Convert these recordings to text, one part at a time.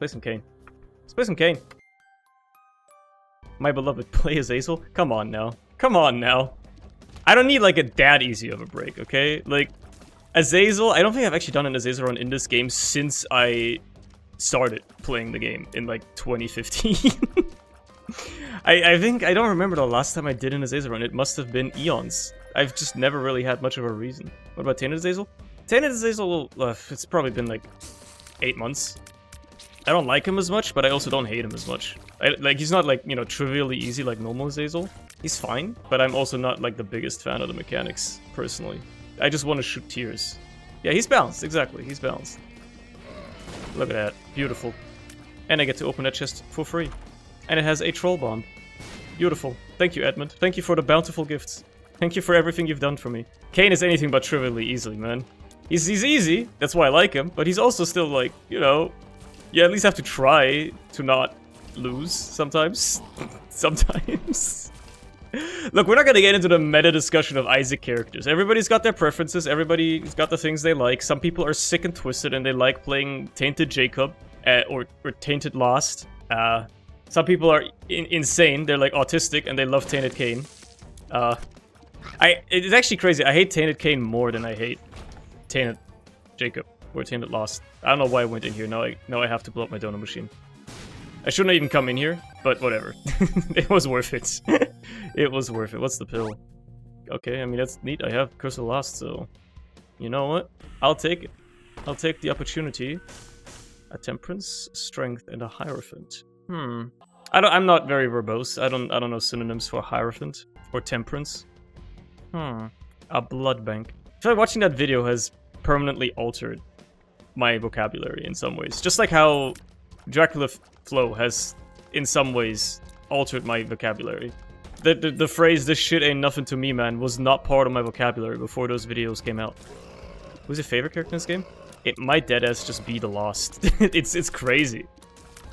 Play some Cain. Let's play some Cain. My beloved, play Azazel? Come on now. Come on now. I don't need like a that easy of a break, okay? Like, Azazel, I don't think I've actually done an Azazel run in this game since I started playing the game in like 2015. I think, I don't remember the last time I did an Azazel run. It must have been eons. I've just never really had much of a reason. What about Tainted Azazel? Tainted Azazel, it's probably been like 8 months. I don't like him as much, but I also don't hate him as much. Like, he's not like, you know, trivially easy like normal Azazel. He's fine, but I'm also not like the biggest fan of the mechanics, personally. I just want to shoot tears. Yeah, he's balanced, exactly, he's balanced. Look at that, beautiful. And I get to open that chest for free. And it has a troll bomb. Beautiful. Thank you, Edmund. Thank you for the bountiful gifts. Thank you for everything you've done for me. Cain is anything but trivially easy, man. He's easy, that's why I like him, but he's also still like, you know, you at least have to try to not lose sometimes. Sometimes. Look, we're not gonna get into the meta discussion of Isaac characters. Everybody's got their preferences, everybody's got the things they like. Some people are sick and twisted and they like playing Tainted Jacob, or Tainted Lost. Some people are insane, they're like autistic and they love Tainted Cain. It's actually crazy, I hate Tainted Cain more than I hate Tainted Jacob, or Tainted Lost. I don't know why I went in here, now I have to blow up my donut machine. I shouldn't even come in here, but whatever. It was worth it. It was worth it. What's the pill? Okay, I mean, that's neat. I have Curse of Lost, so... You know what? I'll take it. I'll take the opportunity. A Temperance, Strength, and a Hierophant. I'm not very verbose. I don't know synonyms for Hierophant or Temperance. A Blood Bank. I feel like watching that video has permanently altered my vocabulary in some ways. Just like how Dracula Flow has, in some ways, altered my vocabulary. The phrase, "this shit ain't nothing to me, man," was not part of my vocabulary before those videos came out. Who's your favorite character in this game? It might deadass just be the Lost. It's crazy.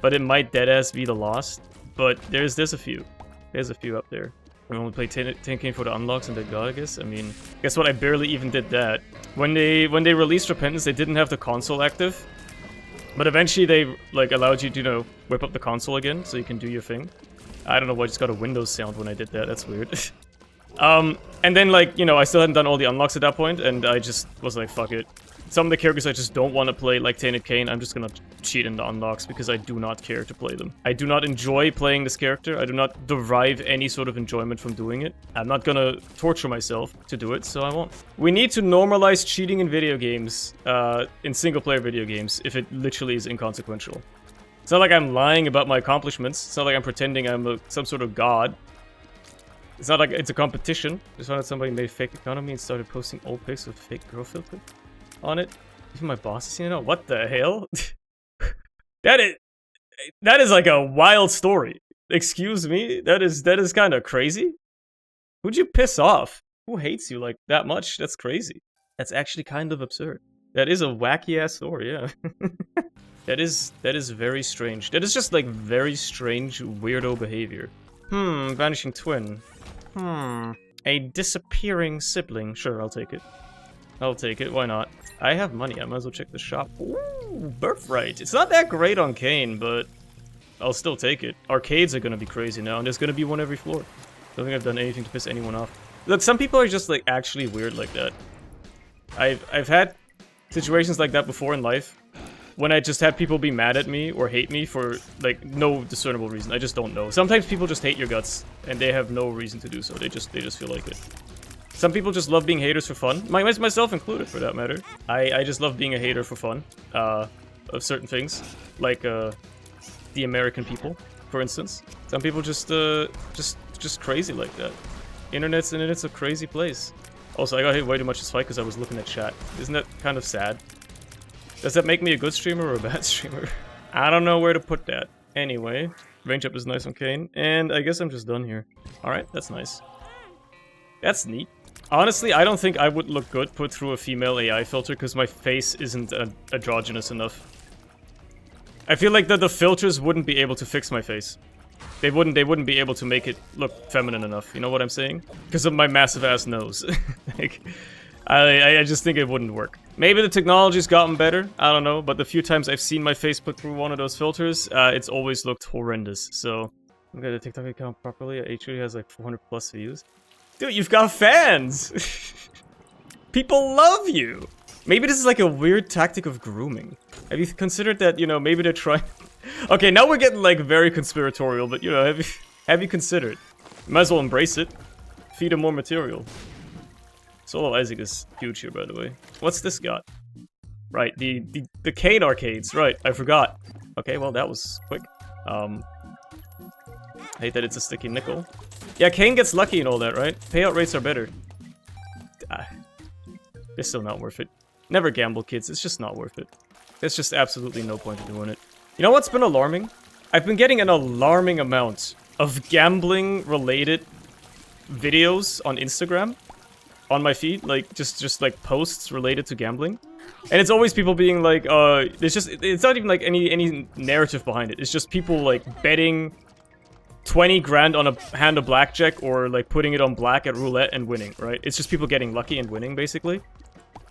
But it might deadass be the Lost. But there's a few. There's a few up there. I only played 10 Cain for the unlocks and the god, I guess. I mean, guess what? I barely even did that. When they released Repentance, they didn't have the console active. But eventually they, like, allowed you to, you know, whip up the console again, so you can do your thing. I don't know why I just got a Windows sound when I did that, that's weird. And then, like, you know, I still hadn't done all the unlocks at that point, and I just was like, fuck it. Some of the characters I just don't want to play, like Tainted Cain, I'm just gonna cheat in the unlocks because I do not care to play them. I do not enjoy playing this character, I do not derive any sort of enjoyment from doing it. I'm not gonna torture myself to do it, so I won't. We need to normalize cheating in video games, in single-player video games, if it literally is inconsequential. It's not like I'm lying about my accomplishments, it's not like I'm pretending I'm some sort of god. It's not like it's a competition. Just found out somebody made a fake account of me and started posting old pics with fake girl filter on it. Even my boss has seen it. What the hell? That is like a wild story. Excuse me? That is kind of crazy. Who'd you piss off? Who hates you like that much? That's crazy. That's actually kind of absurd. That is a wacky ass story, yeah. That is very strange. That is just like very strange weirdo behavior. Vanishing twin. A disappearing sibling. Sure, I'll take it. I'll take it, why not? I have money, I might as well check the shop. Ooh, Birthright. It's not that great on Cain, but I'll still take it. Arcades are gonna be crazy now, and there's gonna be one every floor. Don't think I've done anything to piss anyone off. Look, some people are just, like, actually weird like that. I've had situations like that before in life, when I just had people be mad at me or hate me for, like, no discernible reason. I just don't know. Sometimes people just hate your guts, and they have no reason to do so. They just feel like it. Some people just love being haters for fun. Myself included, for that matter. I just love being a hater for fun. Of certain things. Like, the American people, for instance. Some people just crazy like that. Internet's a crazy place. Also, I got hit way too much this fight because I was looking at chat. Isn't that kind of sad? Does that make me a good streamer or a bad streamer? I don't know where to put that. Anyway, range up is nice on Cain, and I guess I'm just done here. Alright, that's nice. That's neat. Honestly, I don't think I would look good put through a female AI filter because my face isn't androgynous enough. I feel like the filters wouldn't be able to fix my face. They wouldn't be able to make it look feminine enough, you know what I'm saying? Because of my massive ass nose. Like, I just think it wouldn't work. Maybe the technology's gotten better, I don't know, but the few times I've seen my face put through one of those filters, it's always looked horrendous, so... I'm gonna TikTok account properly, it actually has like 400 plus views. Dude, you've got fans! People love you! Maybe this is like a weird tactic of grooming. Have you considered that, you know, maybe they're trying... Okay, now we're getting like very conspiratorial, but you know, have you considered? You might as well embrace it. Feed him more material. Solo Isaac is huge here, by the way. What's this got? Right, the Cain arcades, right, I forgot. Okay, well that was quick. I hate that it's a sticky nickel. Yeah, Cain gets lucky and all that, right? Payout rates are better. They're still not worth it. Never gamble, kids, it's just not worth it. There's just absolutely no point in doing it. You know what's been alarming? I've been getting an alarming amount of gambling-related videos on Instagram. On my feed, like, just like posts related to gambling. And it's always people being like, it's not even like any narrative behind it. It's just people like betting 20 grand on a hand of blackjack or like putting it on black at roulette and winning, right? It's just people getting lucky and winning, basically.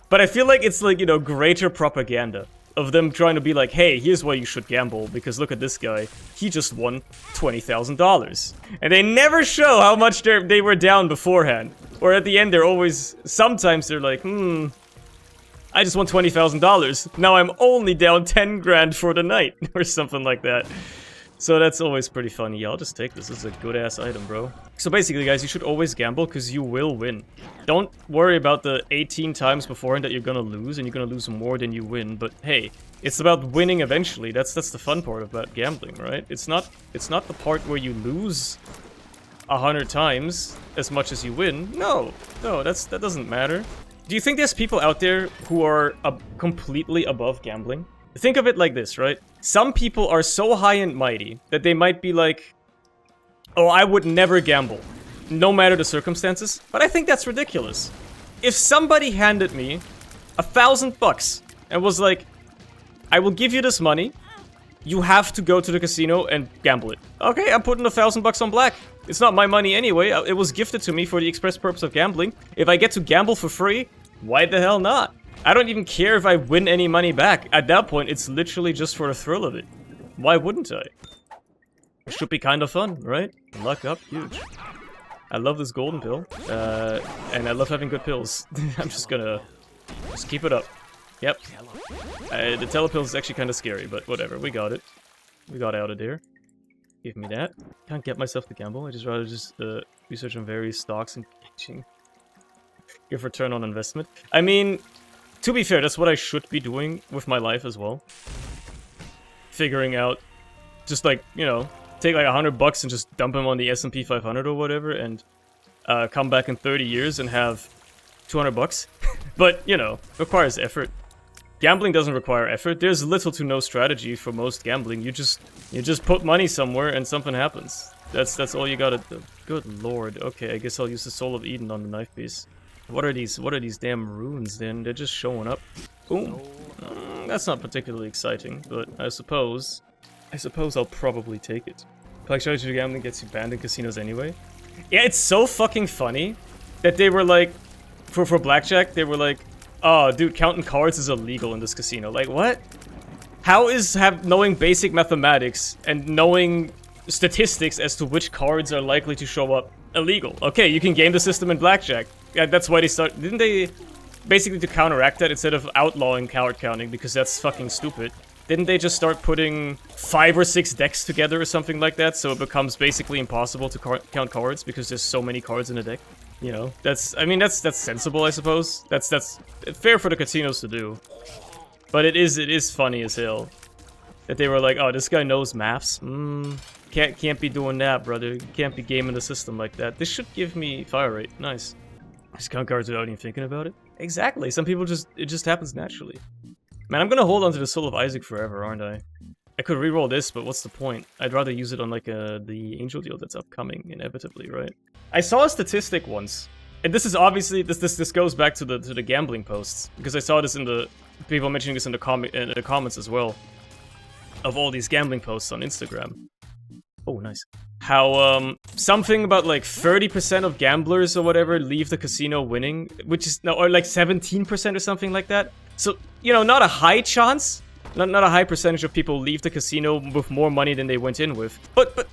But I feel like it's like, you know, greater propaganda of them trying to be like, hey, here's why you should gamble, because look at this guy. He just won $20,000. And they never show how much they were down beforehand. Or at the end, they're always... Sometimes they're like, I just won $20,000. Now I'm only down 10 grand for the night. Or something like that. So that's always pretty funny. Yeah, I'll just take this. This is a good-ass item, bro. So basically, guys, you should always gamble because you will win. Don't worry about the 18 times beforehand that you're gonna lose, and you're gonna lose more than you win. But hey, it's about winning eventually. That's the fun part about gambling, right? It's not the part where you lose 100 times as much as you win. No, that doesn't matter. Do you think there's people out there who are completely above gambling? Think of it like this, right? Some people are so high and mighty that they might be like, oh, I would never gamble, no matter the circumstances. But I think that's ridiculous. If somebody handed me $1,000 and was like, I will give you this money, you have to go to the casino and gamble it. Okay, I'm putting $1,000 on black. It's not my money anyway. It was gifted to me for the express purpose of gambling. If I get to gamble for free, why the hell not? I don't even care if I win any money back. At that point, it's literally just for the thrill of it. Why wouldn't I? It should be kind of fun, right? Luck up, huge. I love this golden pill. And I love having good pills. I'm just gonna... just keep it up. Yep. The telepill is actually kind of scary, but whatever. We got it. We got out of there. Give me that. Can't get myself to gamble. I just rather just research on various stocks and give return on investment. I mean... To be fair, that's what I should be doing with my life as well. Figuring out, just like, you know, take like $100 and just dump them on the S&P 500 or whatever, and come back in 30 years and have $200. But, you know, requires effort. Gambling doesn't require effort. There's little to no strategy for most gambling. You just put money somewhere and something happens. That's all you gotta do. Good lord. Okay, I guess I'll use the Soul of Eden on the knife piece. What are these damn runes then? They're just showing up. Boom. That's not particularly exciting, but I suppose I'll probably take it. Collect strategy gambling gets you banned in casinos anyway. Yeah, it's so fucking funny that they were like, for blackjack, they were like, oh, dude, counting cards is illegal in this casino. Like, what? How is knowing basic mathematics and knowing statistics as to which cards are likely to show up illegal? Okay, you can game the system in blackjack. Yeah, that's why they didn't they, basically to counteract that, instead of outlawing card counting, because that's fucking stupid, didn't they just start putting 5 or 6 decks together or something like that, so it becomes basically impossible to count cards because there's so many cards in a deck? You know, that's sensible, I suppose. That's fair for the casinos to do. But it is funny as hell that they were like, oh, this guy knows maths. Can't be doing that, brother. You can't be gaming the system like that. This should give me fire rate. Nice. Just count cards without even thinking about it. Exactly. Some people it just happens naturally. Man, I'm gonna hold on to the Soul of Isaac forever, aren't I? I could reroll this, but what's the point? I'd rather use it on like the angel deal that's upcoming, inevitably, right? I saw a statistic once, and this is obviously this goes back to the gambling posts, because I saw this in the people mentioning this in the comments as well, of all these gambling posts on Instagram. Oh, nice. how something about like 30% of gamblers or whatever leave the casino winning, which is no, or like 17% or something like that. So, you know, not a high chance, not a high percentage of people leave the casino with more money than they went in with, but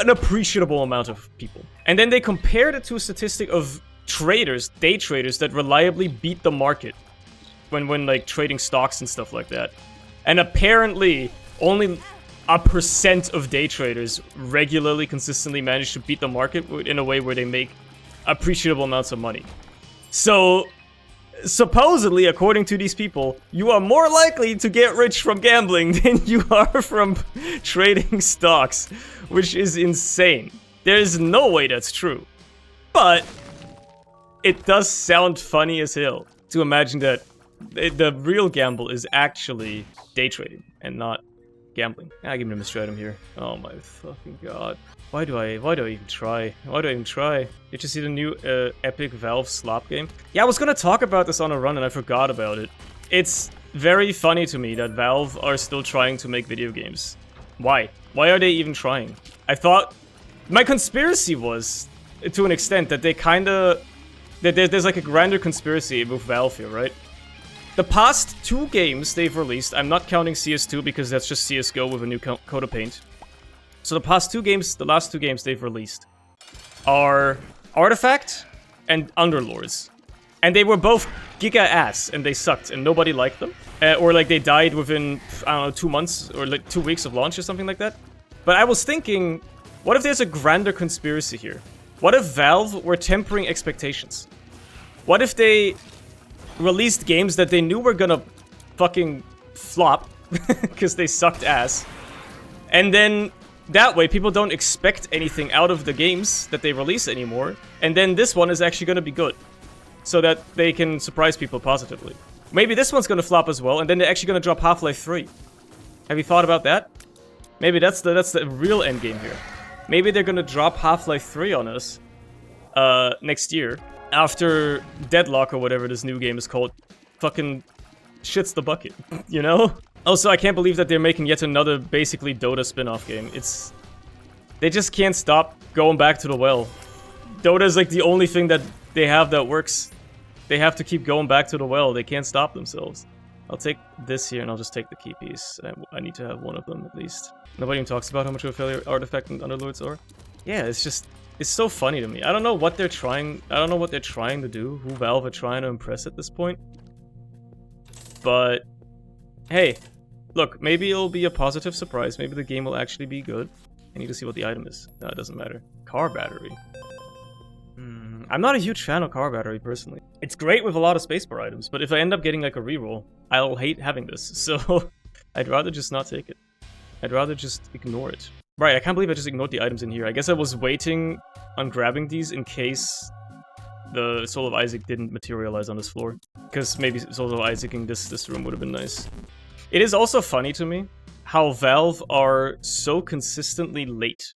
an appreciable amount of people. And then they compared it to a statistic of traders, day traders, that reliably beat the market when like trading stocks and stuff like that. And apparently only a percent of day traders regularly, consistently manage to beat the market in a way where they make appreciable amounts of money. So, supposedly, according to these people, you are more likely to get rich from gambling than you are from trading stocks, which is insane. There's no way that's true. But it does sound funny as hell to imagine that the real gamble is actually day trading and not gambling. I give him a stratum here. Oh my fucking god. Why do I even try? Why do I even try? Did you see the new epic Valve slop game? Yeah, I was gonna talk about this on a run and I forgot about it. It's very funny to me that Valve are still trying to make video games. Why? Why are they even trying? I thought... My conspiracy was, to an extent, that they kinda... There's like a grander conspiracy with Valve here, right? The past 2 games they've released, I'm not counting CS2 because that's just CSGO with a new coat of paint. So the last 2 games they've released are Artifact and Underlords. And they were both giga ass and they sucked and nobody liked them. Or like they died within, I don't know, 2 months or like 2 weeks of launch or something like that. But I was thinking, what if there's a grander conspiracy here? What if Valve were tempering expectations? What if they released games that they knew were gonna fucking flop because they sucked ass, and then that way people don't expect anything out of the games that they release anymore, and then this one is actually gonna be good so that they can surprise people positively. Maybe this one's gonna flop as well, and then they're actually gonna drop Half-Life 3. Have you thought about that? Maybe that's the real end game here. Maybe they're gonna drop Half-Life 3 on us next year, after Deadlock or whatever this new game is called fucking shits the bucket, you know? Also, I can't believe that they're making yet another basically Dota spin-off game. They just can't stop going back to the well. Dota is like the only thing that they have that works. They have to keep going back to the well. They can't stop themselves. I'll take this here and I'll just take the key piece. I need to have one of them at least. Nobody even talks about how much of a failure Artifact and Underlords are. Yeah, it's just... It's so funny to me. I don't know what they're trying. I don't know what they're trying to do. Who Valve are trying to impress at this point. But hey, look, maybe it'll be a positive surprise. Maybe the game will actually be good. I need to see what the item is. No, it doesn't matter. Car battery. I'm not a huge fan of car battery personally. It's great with a lot of spacebar items, but if I end up getting like a reroll, I'll hate having this. So I'd rather just not take it. I'd rather just ignore it. Right, I can't believe I just ignored the items in here. I guess I was waiting on grabbing these in case the Soul of Isaac didn't materialize on this floor. Because maybe Soul of Isaacing this room would have been nice. It is also funny to me how Valve are so consistently late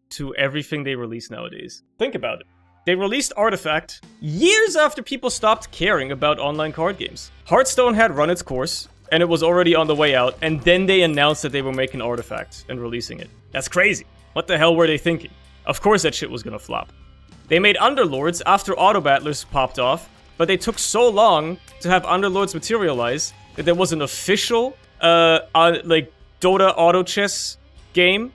to everything they release nowadays. Think about it. They released Artifact years after people stopped caring about online card games. Hearthstone had run its course, and it was already on the way out, and then they announced that they were making Artifact and releasing it. That's crazy. What the hell were they thinking? Of course that shit was gonna flop. They made Underlords after Auto Battlers popped off, but they took so long to have Underlords materialize that there was an official, like, Dota Auto Chess game.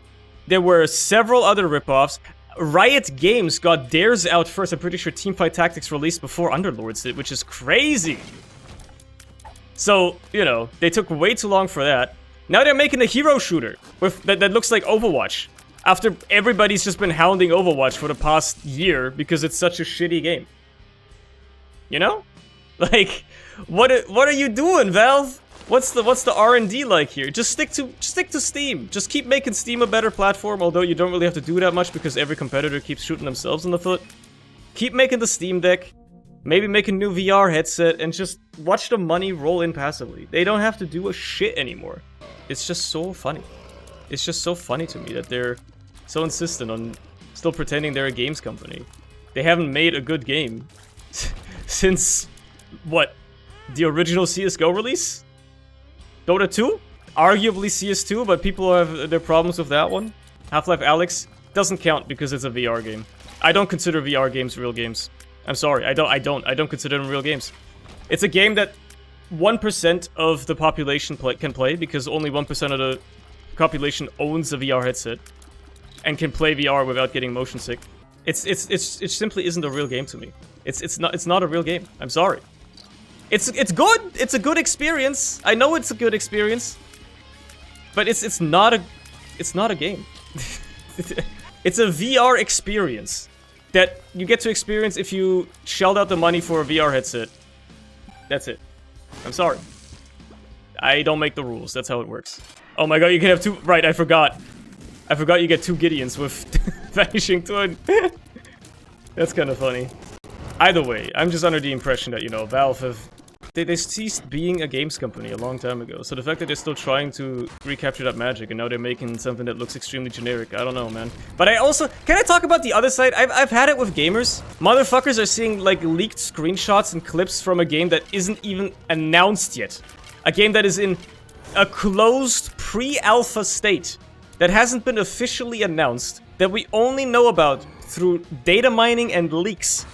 There were several other ripoffs. Riot Games got theirs out first. I'm pretty sure Teamfight Tactics released before Underlords did, which is crazy. So, you know, they took way too long for that. Now they're making a hero shooter with that looks like Overwatch. After everybody's just been hounding Overwatch for the past year because it's such a shitty game. You know? Like, what are you doing, Valve? What's the R&D like here? Just stick to Steam. Just keep making Steam a better platform, although you don't really have to do that much because every competitor keeps shooting themselves in the foot. Keep making the Steam Deck. Maybe make a new VR headset and just watch the money roll in passively. They don't have to do a shit anymore. It's just so funny. It's just so funny to me that they're so insistent on still pretending they're a games company. They haven't made a good game since, what, the original CSGO release? Dota 2? Arguably CS2, but people have their problems with that one. Half-Life Alyx doesn't count because it's a VR game. I don't consider VR games real games. I'm sorry, I don't consider them real games. It's a game that 1% of the population can play because only 1% of the population owns a VR headset and can play VR without getting motion sick. It simply isn't a real game to me. It's not a real game. I'm sorry. It's good. It's a good experience. I know it's a good experience, but it's not a game. It's a VR experience that you get to experience if you shelled out the money for a VR headset. That's it. I'm sorry. I don't make the rules. That's how it works. Oh my god, you can have two. Right, I forgot. I forgot you get two Gideons with Vanishing Twin. That's kind of funny. Either way, I'm just under the impression that, you know, Valve have... They ceased being a games company a long time ago. So the fact that they're still trying to recapture that magic and now they're making something that looks extremely generic, I don't know, man. But I also... Can I talk about the other side? I've had it with gamers. Motherfuckers are seeing, like, leaked screenshots and clips from a game that isn't even announced yet. A game that is in a closed pre-alpha state. That hasn't been officially announced. That we only know about through data mining and leaks.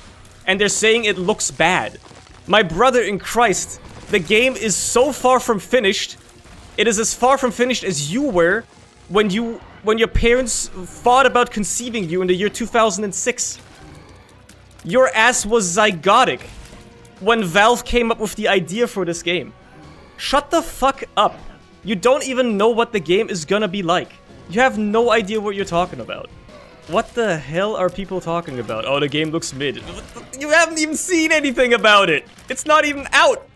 And they're saying it looks bad. My brother in Christ, the game is so far from finished. It is as far from finished as you were when your parents thought about conceiving you in the year 2006. Your ass was zygotic when Valve came up with the idea for this game. Shut the fuck up. You don't even know what the game is gonna be like. You have no idea what you're talking about. What the hell are people talking about? Oh, the game looks mid. You haven't even seen anything about it. It's not even out.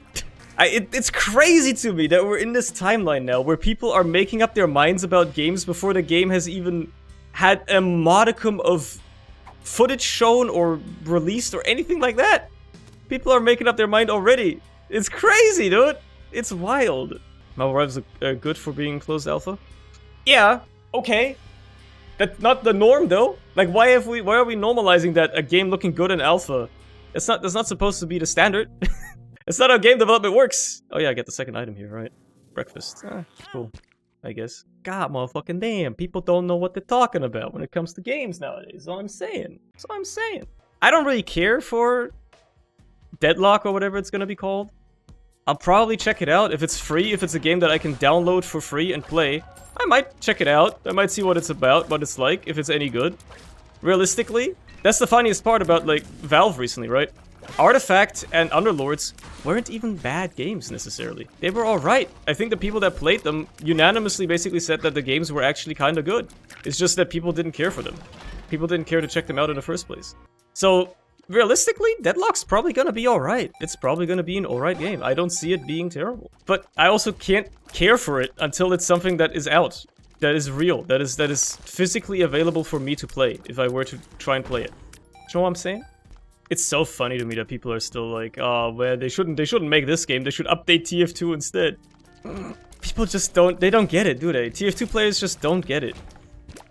It's crazy to me that we're in this timeline now where people are making up their minds about games before the game has even had a modicum of footage shown or released or anything like that. People are making up their mind already. It's crazy, dude. It's wild. My revs are good for being closed alpha? Yeah, okay. That's not the norm, though. Like, why are we normalizing that a game looking good in alpha? That's not supposed to be the standard. It's not how game development works. Oh yeah, I get the second item here, right? Breakfast. Cool. I guess. God, motherfucking damn. People don't know what they're talking about when it comes to games nowadays. That's all I'm saying. That's all I'm saying. I don't really care for Deadlock or whatever it's gonna be called. I'll probably check it out if it's free, if it's a game that I can download for free and play. I might check it out. I might see what it's about, what it's like, if it's any good. Realistically, that's the funniest part about, like, Valve recently, right? Artifact and Underlords weren't even bad games, necessarily. They were alright. I think the people that played them unanimously basically said that the games were actually kind of good. It's just that people didn't care for them. People didn't care to check them out in the first place. So, realistically, Deadlock's probably gonna be alright. It's probably gonna be an alright game. I don't see it being terrible. But I also can't care for it until it's something that is out. That is real. That is physically available for me to play if I were to try and play it. You know what I'm saying? It's so funny to me that people are still like, oh, well, they shouldn't make this game. They should update TF2 instead. People just they don't get it, do they? TF2 players just don't get it.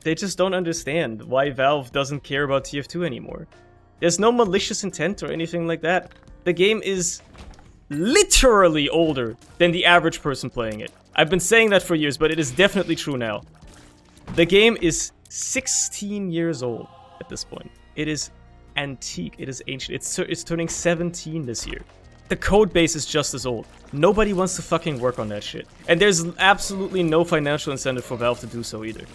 They just don't understand why Valve doesn't care about TF2 anymore. There's no malicious intent or anything like that. The game is literally older than the average person playing it. I've been saying that for years, but it is definitely true now. The game is 16 years old at this point. It is antique. It is ancient. It's turning 17 this year. The code base is just as old. Nobody wants to fucking work on that shit. And there's absolutely no financial incentive for Valve to do so either.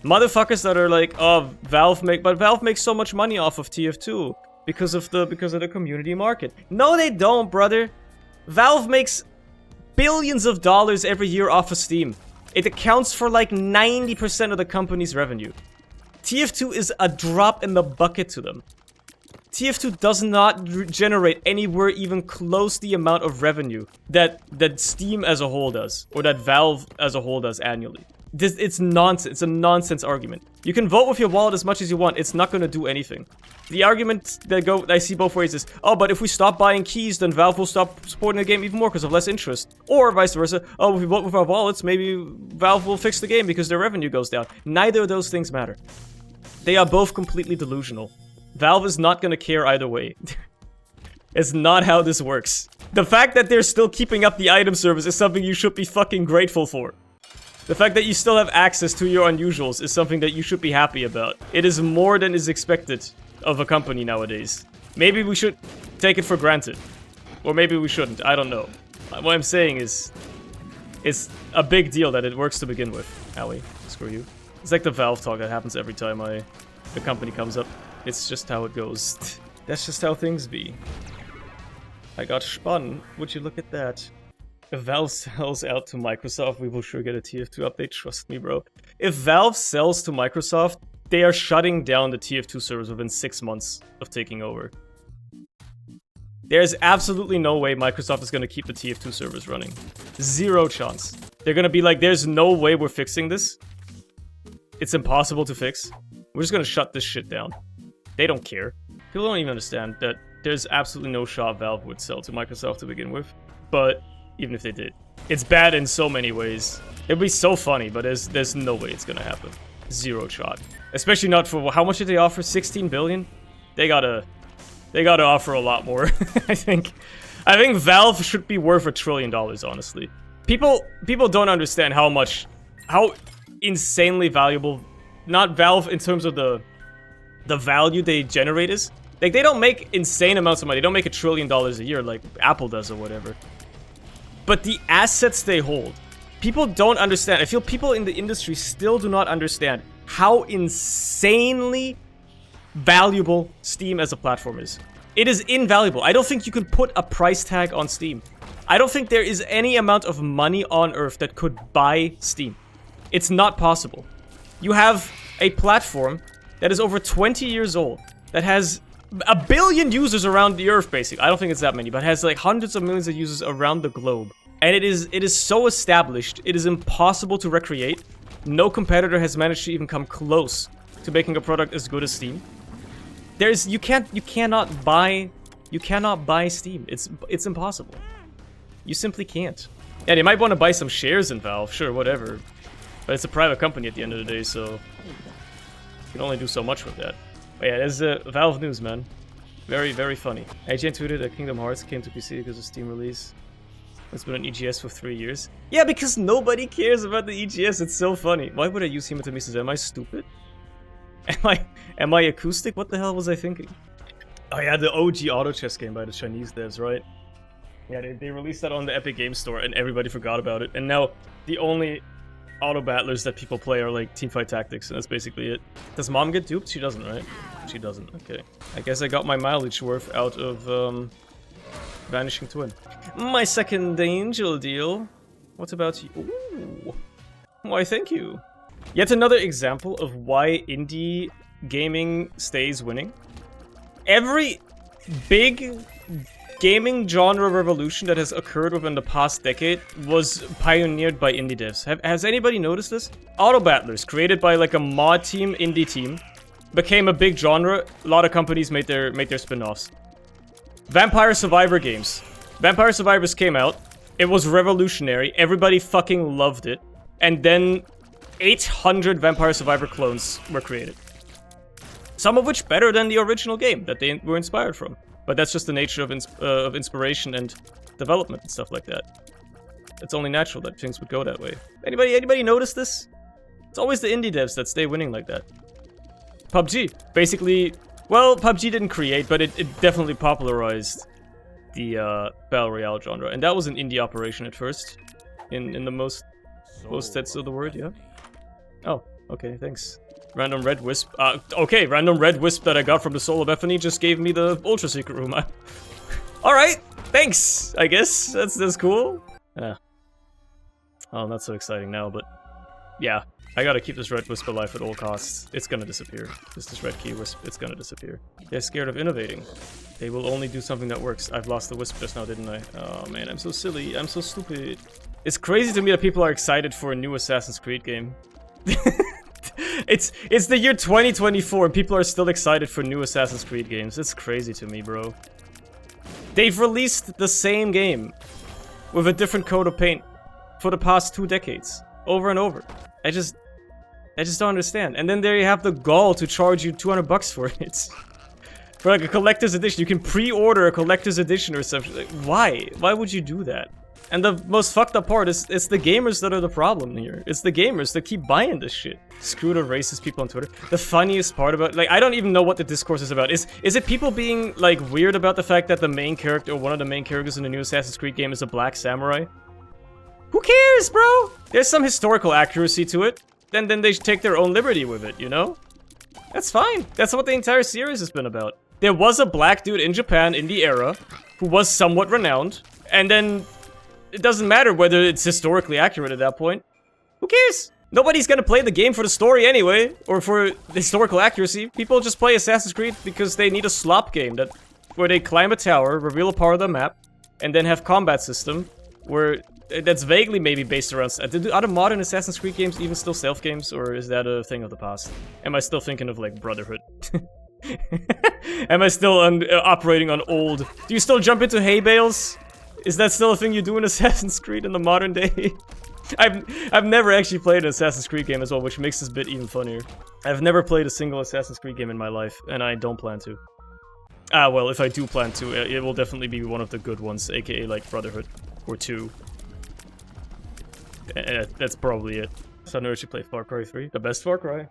Motherfuckers that are like, oh, Valve makes so much money off of TF2 because of the community market. No, they don't, brother. Valve makes billions of dollars every year off of Steam. It accounts for like 90% of the company's revenue. TF2 is a drop in the bucket to them. TF2 does not generate anywhere even close the amount of revenue that Steam as a whole does, or that Valve as a whole does annually. It's nonsense. It's a nonsense argument. You can vote with your wallet as much as you want. It's not going to do anything. The argument that I see both ways is, oh, but if we stop buying keys, then Valve will stop supporting the game even more because of less interest. Or vice versa. Oh, if we vote with our wallets, maybe Valve will fix the game because their revenue goes down. Neither of those things matter. They are both completely delusional. Valve is not going to care either way. It's not how this works. The fact that they're still keeping up the item service is something you should be fucking grateful for. The fact that you still have access to your unusuals is something that you should be happy about. It is more than is expected of a company nowadays. Maybe we should take it for granted. Or maybe we shouldn't, I don't know. What I'm saying is, it's a big deal that it works to begin with. Allie, screw you. It's like the Valve talk that happens every time the company comes up. It's just how it goes. That's just how things be. I got spun. Would you look at that? If Valve sells out to Microsoft, we will sure get a TF2 update. Trust me, bro. If Valve sells to Microsoft, they are shutting down the TF2 servers within 6 months of taking over. There's absolutely no way Microsoft is going to keep the TF2 servers running. Zero chance. They're going to be like, there's no way we're fixing this. It's impossible to fix. We're just going to shut this shit down. They don't care. People don't even understand that there's absolutely no shot Valve would sell to Microsoft to begin with. But even if they did, it's bad in so many ways. It'd be so funny, but there's no way it's going to happen. Zero shot. Especially not for, how much did they offer? 16 billion? They gotta offer a lot more. I think Valve should be worth $1 trillion, honestly. People don't understand how insanely valuable, not Valve in terms of the value they generate is. Like, they don't make insane amounts of money. They don't make $1 trillion a year like Apple does or whatever. But the assets they hold, people don't understand. I feel people in the industry still do not understand how insanely valuable Steam as a platform is. It is invaluable. I don't think you can put a price tag on Steam. I don't think there is any amount of money on earth that could buy Steam. It's not possible. You have a platform that is over 20 years old, that has 1 billion users around the earth, basically. I don't think it's that many, but has like hundreds of millions of users around the globe. And it is so established, it is impossible to recreate. No competitor has managed to even come close to making a product as good as Steam. You cannot buy Steam. It's impossible. You simply can't. Yeah, they might want to buy some shares in Valve, sure, whatever. But it's a private company at the end of the day, so you can only do so much with that. But yeah, there's Valve news, man. Very, very funny. IGN tweeted that Kingdom Hearts came to PC because of Steam release. It's been on EGS for 3 years. Yeah, because nobody cares about the EGS. It's so funny. Why would I use hematemesis? Am I stupid? Am I acoustic? What the hell was I thinking? Oh yeah, the OG auto chess game by the Chinese devs, right? Yeah, they released that on the Epic Games Store and everybody forgot about it. And now the only auto battlers that people play are like Teamfight Tactics, and that's basically it. Does mom get duped? She doesn't, right? She doesn't, okay. I guess I got my mileage worth out of Vanishing Twin. My second angel deal. What about you? Ooh. Why, thank you. Yet another example of why indie gaming stays winning. Every big gaming genre revolution that has occurred within the past decade was pioneered by indie devs. Has anybody noticed this? Auto battlers, created by like a mod team, indie team, became a big genre. A lot of companies made their spin-offs. Vampire Survivor games. Vampire Survivors came out. It was revolutionary. Everybody fucking loved it. And then 800 Vampire Survivor clones were created. Some of which better than the original game that they were inspired from. But that's just the nature of inspiration and development and stuff like that. It's only natural that things would go that way. Anybody notice this? It's always the indie devs that stay winning like that. PUBG. Basically, well, PUBG didn't create, but it definitely popularized the Battle Royale genre. And that was an indie operation at first. In the most sense of the word, yeah. Oh, okay, thanks. Random Red Wisp. Okay, random Red Wisp that I got from the Soul of Baphomet just gave me the Ultra Secret Room. Alright, thanks, I guess. That's cool. Oh, not so exciting now, but yeah. I gotta keep this Red Wisp alive at all costs. It's gonna disappear. This Red Key Wisp, it's gonna disappear. They're scared of innovating. They will only do something that works. I've lost the Wisp just now, didn't I? Oh man, I'm so silly. I'm so stupid. It's crazy to me that people are excited for a new Assassin's Creed game. It's the year 2024 and people are still excited for new Assassin's Creed games. It's crazy to me, bro. They've released the same game with a different coat of paint for the past 2 decades. Over and over. I just don't understand. And then there you have the gall to charge you $200 for it. For like a collector's edition. You can pre-order a collector's edition or something. Like, why? Why would you do that? And the most fucked up part is it's the gamers that are the problem here. It's the gamers that keep buying this shit. Screw the racist people on Twitter. The funniest part about, like, I don't even know what the discourse is about. Is it people being, like, weird about the fact that the main character, or one of the main characters in the new Assassin's Creed game is a black samurai? Who cares, bro? There's some historical accuracy to it. Then they take their own liberty with it, you know? That's fine. That's what the entire series has been about. There was a black dude in Japan in the era who was somewhat renowned, and then it doesn't matter whether it's historically accurate at that point. Who cares? Nobody's gonna play the game for the story anyway, or for historical accuracy. People just play Assassin's Creed because they need a slop game where they climb a tower, reveal a part of the map, and then have combat system where that's vaguely maybe based around. Are the modern Assassin's Creed games even still stealth games, or is that a thing of the past? Am I still thinking of like Brotherhood? Am I still operating on old? Do you still jump into hay bales? Is that still a thing you do in Assassin's Creed in the modern day? I've never actually played an Assassin's Creed game as well, which makes this bit even funnier. I've never played a single Assassin's Creed game in my life, and I don't plan to. Ah, well, if I do plan to, it will definitely be one of the good ones, aka like Brotherhood or 2. That's probably it. So I know I should play Far Cry 3. The best Far Cry,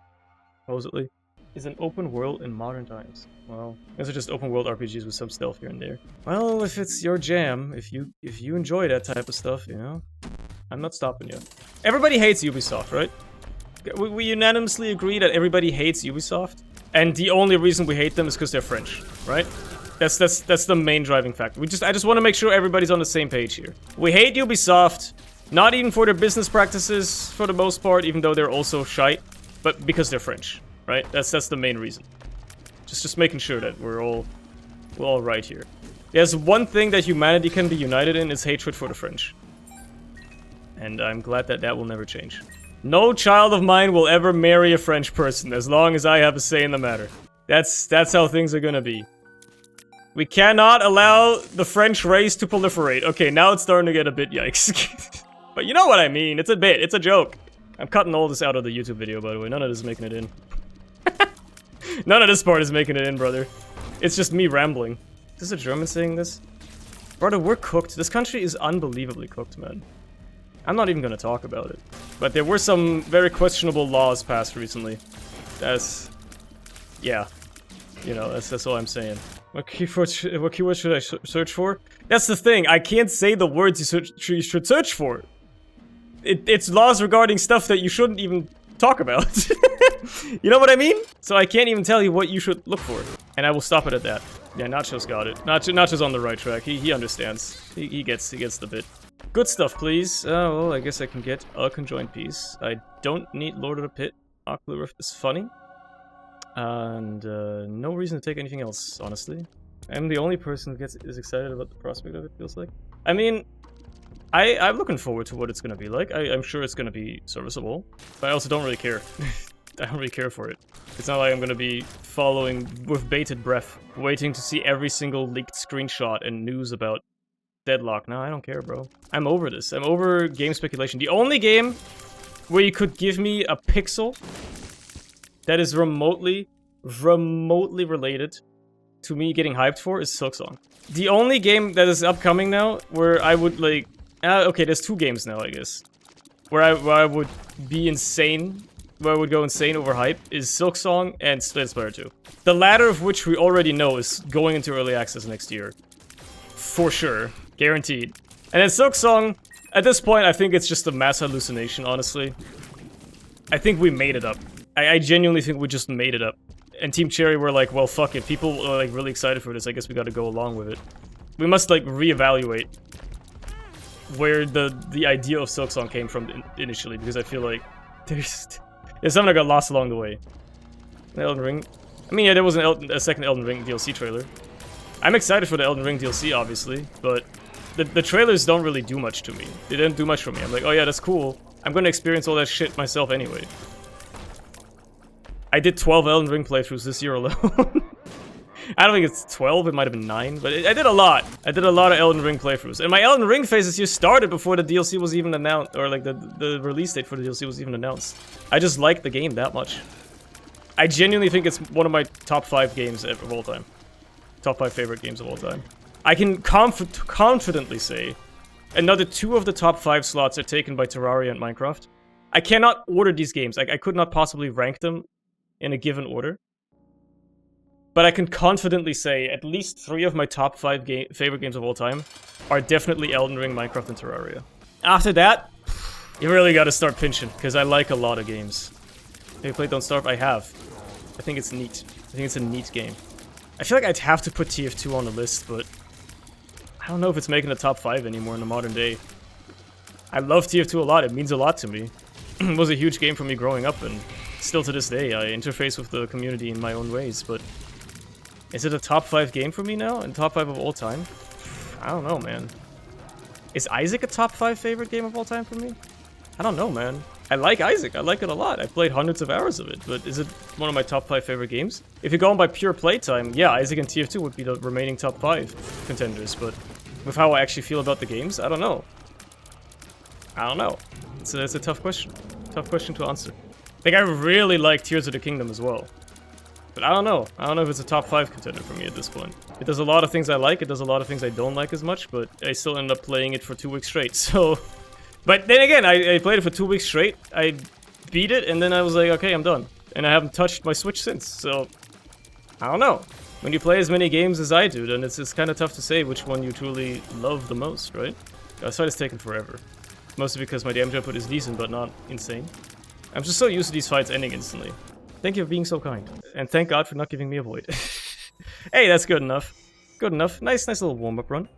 supposedly, is an open world in modern times. Well, those are just open world RPGs with some stealth here and there. Well, if it's your jam, if you enjoy that type of stuff, you know, I'm not stopping you. Everybody hates Ubisoft, right? We unanimously agree that everybody hates Ubisoft, and the only reason we hate them is because they're French, right? That's the main driving factor. I just want to make sure everybody's on the same page here. We hate Ubisoft, not even for their business practices for the most part, even though they're also shite, but because they're French. Right? That's the main reason. Just making sure that we're all right here. There's one thing that humanity can be united in, is hatred for the French. And I'm glad that will never change. No child of mine will ever marry a French person as long as I have a say in the matter. That's how things are gonna be. We cannot allow the French race to proliferate. Okay, now it's starting to get a bit yikes. But you know what I mean. It's a bit. It's a joke. I'm cutting all this out of the YouTube video, by the way. None of this is making it in. None of this part is making it in, brother. It's just me rambling. Is this a German saying this? Brother, we're cooked. This country is unbelievably cooked, man. I'm not even gonna talk about it. But there were some very questionable laws passed recently. Yeah. You know, that's all I'm saying. What keywords should I search for? That's the thing. I can't say the words you should search for. It's laws regarding stuff that you shouldn't even talk about. You know what I mean? So I can't even tell you what you should look for. And I will stop it at that. Yeah, Nacho's got it. Nacho's on the right track. He understands. He gets the bit. Good stuff, please. Well, I guess I can get a conjoined piece. I don't need Lord of the Pit. Ocular Rift is funny. And no reason to take anything else, honestly. I'm the only person who is excited about the prospect of it, feels like. I mean, I'm looking forward to what it's gonna be like. I'm sure it's gonna be serviceable, but I also don't really care. I don't really care for it. It's not like I'm gonna be following with bated breath, waiting to see every single leaked screenshot and news about Deadlock. No, I don't care, bro. I'm over this. I'm over game speculation. The only game where you could give me a pixel that is remotely related to me getting hyped for is Silksong. The only game that is upcoming now where I would like... okay, there's 2 games now, I guess. Where I would be insane, where I would go insane over hype, is Silksong and Splinter 2. The latter of which we already know is going into early access next year. For sure. Guaranteed. And then Silksong, at this point, I think it's just a mass hallucination, honestly. I think we made it up. I genuinely think we just made it up. And Team Cherry were like, well, fuck it. People are like really excited for this. I guess we gotta go along with it. We must like reevaluate where the idea of Silksong came from initially, because I feel like there's something that got lost along the way. Elden Ring. I mean, yeah, there was a second Elden Ring DLC trailer. I'm excited for the Elden Ring DLC, obviously, but the trailers don't really do much to me. They didn't do much for me. I'm like, oh yeah, that's cool. I'm gonna experience all that shit myself anyway. I did 12 Elden Ring playthroughs this year alone. I don't think it's 12, it might have been 9, but I did a lot. I did a lot of Elden Ring playthroughs. And my Elden Ring phase this year started before the DLC was even announced, or like the release date for the DLC was even announced. I just like the game that much. I genuinely think it's one of my top 5 games of all time. Top 5 favorite games of all time. I can confidently say Another 2 of the top 5 slots are taken by Terraria and Minecraft. I cannot order these games. I could not possibly rank them in a given order. But I can confidently say at least 3 of my top 5 favorite games of all time are definitely Elden Ring, Minecraft, and Terraria. After that, you really gotta start pinching, because I like a lot of games. Have you played Don't Starve? I have. I think it's neat. I think it's a neat game. I feel like I'd have to put TF2 on the list, but I don't know if it's making the top 5 anymore in the modern day. I love TF2 a lot. It means a lot to me. It was a huge game for me growing up, and still to this day, I interface with the community in my own ways, but is it a top 5 game for me now? And top 5 of all time? I don't know, man. Is Isaac a top 5 favorite game of all time for me? I don't know, man. I like Isaac. I like it a lot. I've played hundreds of hours of it, but is it one of my top 5 favorite games? If you're going by pure playtime, yeah, Isaac and TF2 would be the remaining top 5 contenders, but with how I actually feel about the games, I don't know. I don't know. It's a tough question. Tough question to answer. I think I really like Tears of the Kingdom as well. But I don't know. I don't know if it's a top 5 contender for me at this point. It does a lot of things I like, it does a lot of things I don't like as much, but I still end up playing it for 2 weeks straight, so... But then again, I played it for 2 weeks straight, I beat it, and then I was like, okay, I'm done. And I haven't touched my Switch since, so... I don't know. When you play as many games as I do, then it's kind of tough to say which one you truly love the most, right? This fight is taking forever. Mostly because my damage output is decent, but not insane. I'm just so used to these fights ending instantly. Thank you for being so kind. And thank God for not giving me a void. Hey, that's good enough. Good enough. Nice little warm-up run.